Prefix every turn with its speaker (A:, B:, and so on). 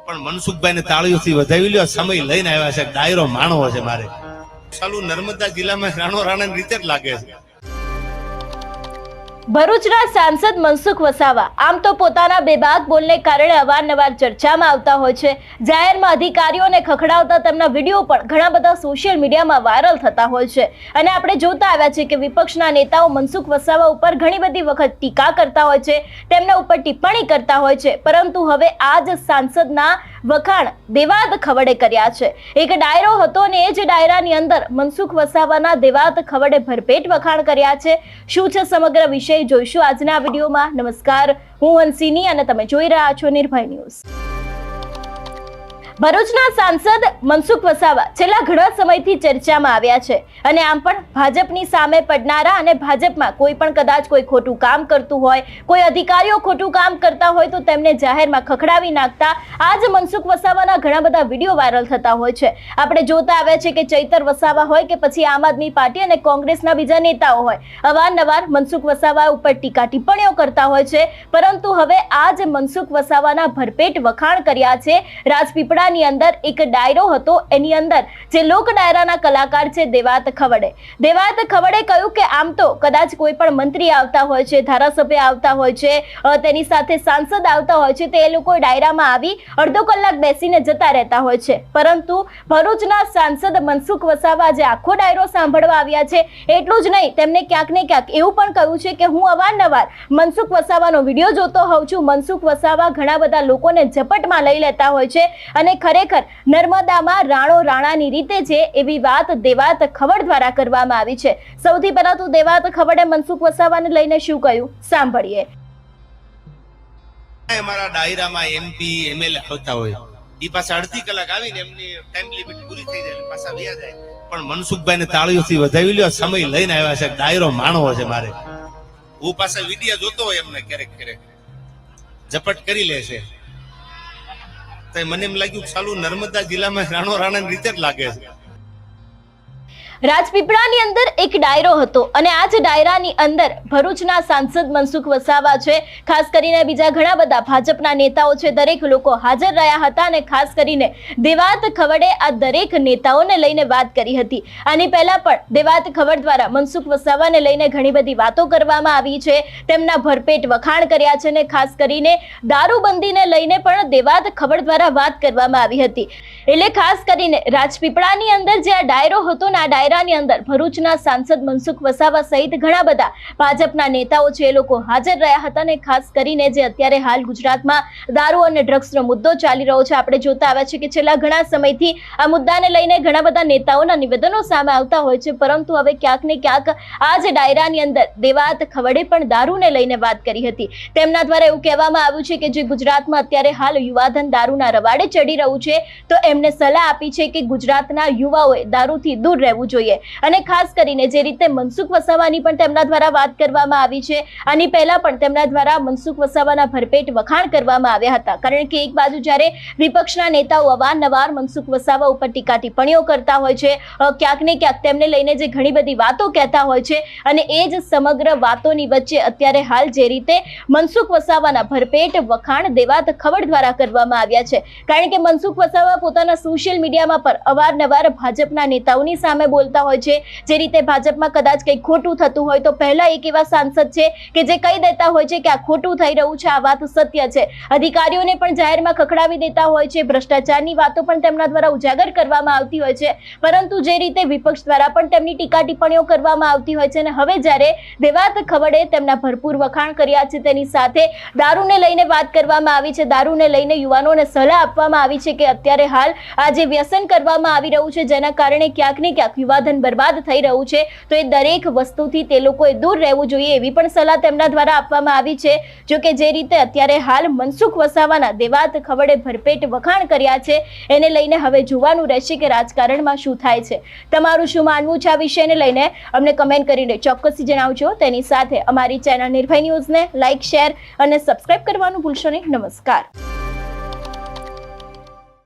A: પણ મનસુખભાઈને તાળીઓથી વધાવી લ્યો, સમય લઈને આવ્યા છે, ડાયરો માણવો છે મારે. ચાલુ નર્મદા જિલ્લામાં રાણો રાણાની રીતે જ લાગે છે.
B: ભરૂચના સાંસદ મનસુખ વસાવા આમ તો પોતાના બેબાક બોલને કારણે અવારનવાર ચર્ચામાં આવતા હોય છે. જાહેરમાં અધિકારીઓને ખખડાવતા તેમના વિડીયો પણ ઘણા બધા સોશિયલ મીડિયામાં વાયરલ થતા હોય છે અને આપણે જોતા આવ્યા છે કે વિપક્ષના નેતાઓ મનસુખ વસાવા ઉપર ઘણી બધી વખત ટીકા કરતા હોય છે, તેમના ઉપર ટિપ્પણી કરતા હોય છે. પરંતુ હવે આ જ સાંસદના વખાણ દેવાદ ખવડે કર્યા છે. એક ડાયરો હતો અને એ જ ડાયરાની અંદર મનસુખ વસાવાના દેવાદ ખવડે ભરપેટ વખાણ કર્યા છે. શું છે સમગ્ર વિષય જોઈશું આજના વિડીયોમાં. નમસ્કાર, હું હંસિની અને તમે જોઈ રહ્યા છો નિર્ભય ન્યૂઝ. ભરૂચના સાંસદ મનસુખ વસાવા છેલ્લા ઘણા સમયથી ચર્ચામાં આવ્યા છે અને આમ પણ ભાજપની સામે પડનારા અને ભાજપમાં કોઈ પણ કદાચ કોઈ ખોટું કામ કરતું હોય, કોઈ અધિકારીઓ ખોટું કામ કરતા હોય તો તેમને જાહેરમાં ખખડાવી નાખતા આજ મનસુખ વસાવાના ઘણા બધા વિડીયો વાયરલ થતા હોય છે. આપણે જોતા આવ્યા છે કે ચૈતર વસાવા હોય કે પછી આમ આદમી પાર્ટી અને કોંગ્રેસના બીજા નેતાઓ હોય, અવારનવાર મનસુખ વસાવા ઉપર ટીકા ટિપ્પણીઓ કરતા હોય છે. પરંતુ હવે આજ મનસુખ વસાવાના ભરપેટ વખાણ કર્યા છે. રાજપીપળા ની અંદર એક ડાયરો હતો, એની અંદર જે લોક ડાયરાના કલાકાર છે દેવાત ખવડે કહ્યું કે આમ તો કદાચ કોઈ પણ મંત્રી આવતા હોય છે, ધારાસભ્ય આવતા હોય છે, તેની સાથે સાંસદ આવતા હોય છે, તે એ લોકો ડાયરામાં આવી અડધો કલાક બેસીને જતા રહેતા હોય છે. પરંતુ ભરૂચના સાંસદ મનસુખ વસાવા જે આખો ડાયરો સાંભળવા આવ્યા છે, એટલું જ નહીં, તેમને ક્યાંક ને ક્યાંક એવું પણ કહ્યું છે કે હું અવારનવાર મનસુખ વસાવાનો વિડીયો જોતો હોઉં છું. મનસુખ વસાવા ઘણા બધા લોકોને ઝપટમાં લઈ લેતા હોય છે અને ખરેખર નર્મદામાં રાણો રાણાની રીતે છે એવી વાત દેવાત ખવડ દ્વારા કરવામાં આવી છે. સૌથી પહેલા તો દેવાત ખવડે મનસુખ વસાવાને લઈને શું કહ્યું સાંભળીએ.
A: અમારા ડાયરામાં એમપી એમએલએ આવતા હોય, એ પાછા અડધી કલાક આવીને એમની ટાઈમ લિમિટ પૂરી થઈ જાય પાછા વયા જાય. પણ મનસુખભાઈને તાળીઓથી વધાવી લ્યો, સમય લઈને આવ્યા છે, ડાયરો માણવો છે મારે. હું પાછા વિડીયો જોતો હોય એમને ક્યારેક ક્યારેક ઝપટ કરી લે છે. મને એમ લાગ્યું ચાલુ નર્મદા જિલ્લામાં રાણો રાણાની રીતે જ લાગે છે.
B: રાજપીપળાની અંદર એક ડાયરો હતો અને આ જ ડાયરાની અંદર ભરૂચના સાંસદ મનસુખ વસાવા છે, ખાસ કરીને બીજા ઘણા બધા ભાજપના નેતાઓ છે, દરેક લોકો હાજર રહ્યા હતા અને ખાસ કરીને દેવાત ખવડે આ દરેક નેતાઓને લઈને વાત કરી હતી. આની પહેલા પણ દેવાત ખવડ દ્વારા મનસુખ વસાવાને લઈને ઘણી બધી વાતો કરવામાં આવી છે, તેમના ભરપેટ વખાણ કર્યા છે અને ખાસ કરીને દારૂબંધીને લઈને પણ દેવાત ખવડ દ્વારા વાત કરવામાં આવી હતી. એટલે ખાસ કરીને રાજપીપળાની અંદર જે આ ડાયરો હતો ને, આ ડાયરાની અંદર ભરૂચના સાંસદ મનસુખ વસાવા સહિત ઘણા બધા ભાજપના નેતાઓ છે, એ લોકો હાજર રહ્યા હતા અને ખાસ કરીને જે અત્યારે હાલ ગુજરાતમાં દારૂ અને ડ્રગ્સનો મુદ્દો ચાલી રહ્યો છે, આપણે જોતા આવ્યા છે કે છેલ્લા ઘણા સમયથી આ મુદ્દાને લઈને ઘણા બધા નેતાઓના નિવેદનો સામે આવતા હોય છે. પરંતુ હવે ક્યાંક ને ક્યાંક આ જ ડાયરાની અંદર દેવાત ખવડે પણ દારૂને લઈને વાત કરી હતી. તેમના દ્વારા એવું કહેવામાં આવ્યું છે કે જે ગુજરાતમાં અત્યારે હાલ યુવાધન દારૂના રવાડે ચડી રહ્યું છે, તો એમને સલાહ આપી છે કે ગુજરાતના યુવાઓએ દારૂથી દૂર રહેવું જોઈએ. અને ખાસ કરીને જે રીતે મનસુખ વસાવાની પણ તેમના દ્વારા વાત કરવામાં આવી છે, આની પહેલા પણ તેમના દ્વારા મનસુખ વસાવાના ભરપેટ વખાણ કરવામાં આવ્યા હતા. કારણ કે એક બાજુ જ્યારે વિપક્ષના નેતાઓ અવારનવાર મનસુખ વસાવા ઉપર ટીકા ટિપ્પણીઓ કરતા હોય છે, ક્યાંક ને ક્યાંક તેમને લઈને જે ઘણી બધી વાતો કહેતા હોય છે, અને એ જ સમગ્ર વાતોની વચ્ચે અત્યારે હાલ જે રીતે મનસુખ વસાવાના ભરપેટ વખાણ દેવાત ખવડ દ્વારા કરવામાં આવ્યા છે. કારણ કે મનસુખ વસાવા પોતાના સોશિયલ મીડિયામાં પણ અવારનવાર ભાજપના નેતાઓની સામે બોલતા હોય છે. જે રીતે ભાજપમાં કદાચ કંઈ ખોટું થતું હોય તો પહેલા એક એવા સાંસદ છે કે જે કહી દેતા હોય છે કે આ ખોટું થઈ રહ્યું છે, આ વાત સત્ય છે. અધિકારીઓને પણ જાહેરમાં ખખડાવી દેતા હોય છે, ભ્રષ્ટાચારની વાતો પણ તેમના દ્વારા ઉજાગર કરવામાં આવતી હોય છે. પરંતુ જે રીતે વિપક્ષ દ્વારા પણ તેમની ટીકા ટિપ્પણીઓ કરવામાં આવતી હોય છે અને હવે જ્યારે દેવાત ખવડે તેમના ભરપૂર વખાણ કર્યા છે, તેની સાથે દારૂને લઈને વાત કરવામાં આવી છે, દારૂને લઈને યુવાનોને સલાહ આપવામાં આવી છે કે અત્યારે હાલ આ જે વ્યસન કરવામાં આવી રહ્યું છે, જેના કારણે ક્યાંક ને ક્યાંક યુવાધન બરબાદ થઈ રહ્યું છે, તો એ દરેક વસ્તુથી તે લોકોએ દૂર રહેવું જોઈએ એવી પણ સલાહ તેમના દ્વારા આપવામાં આવી છે. જો કે જે રીતે અત્યારે હાલ મનસુખ વસાવાના દેવાત ખવડે ભરપેટ વખાણ કર્યા છે, એને લઈને હવે જોવાનું રહેશે કે રાજકારણમાં શું થાય છે. તમારું શું માનવું છે આ વિષયને લઈને અમને કમેન્ટ કરીને ચોક્કસથી જણાવજો. તેની સાથે અમારી ચેનલ નિર્ભય ન્યૂઝને લાઇક, શેર અને સબસ્ક્રાઇબ કરવાનું ભૂલશો નહીં. નમસ્કાર.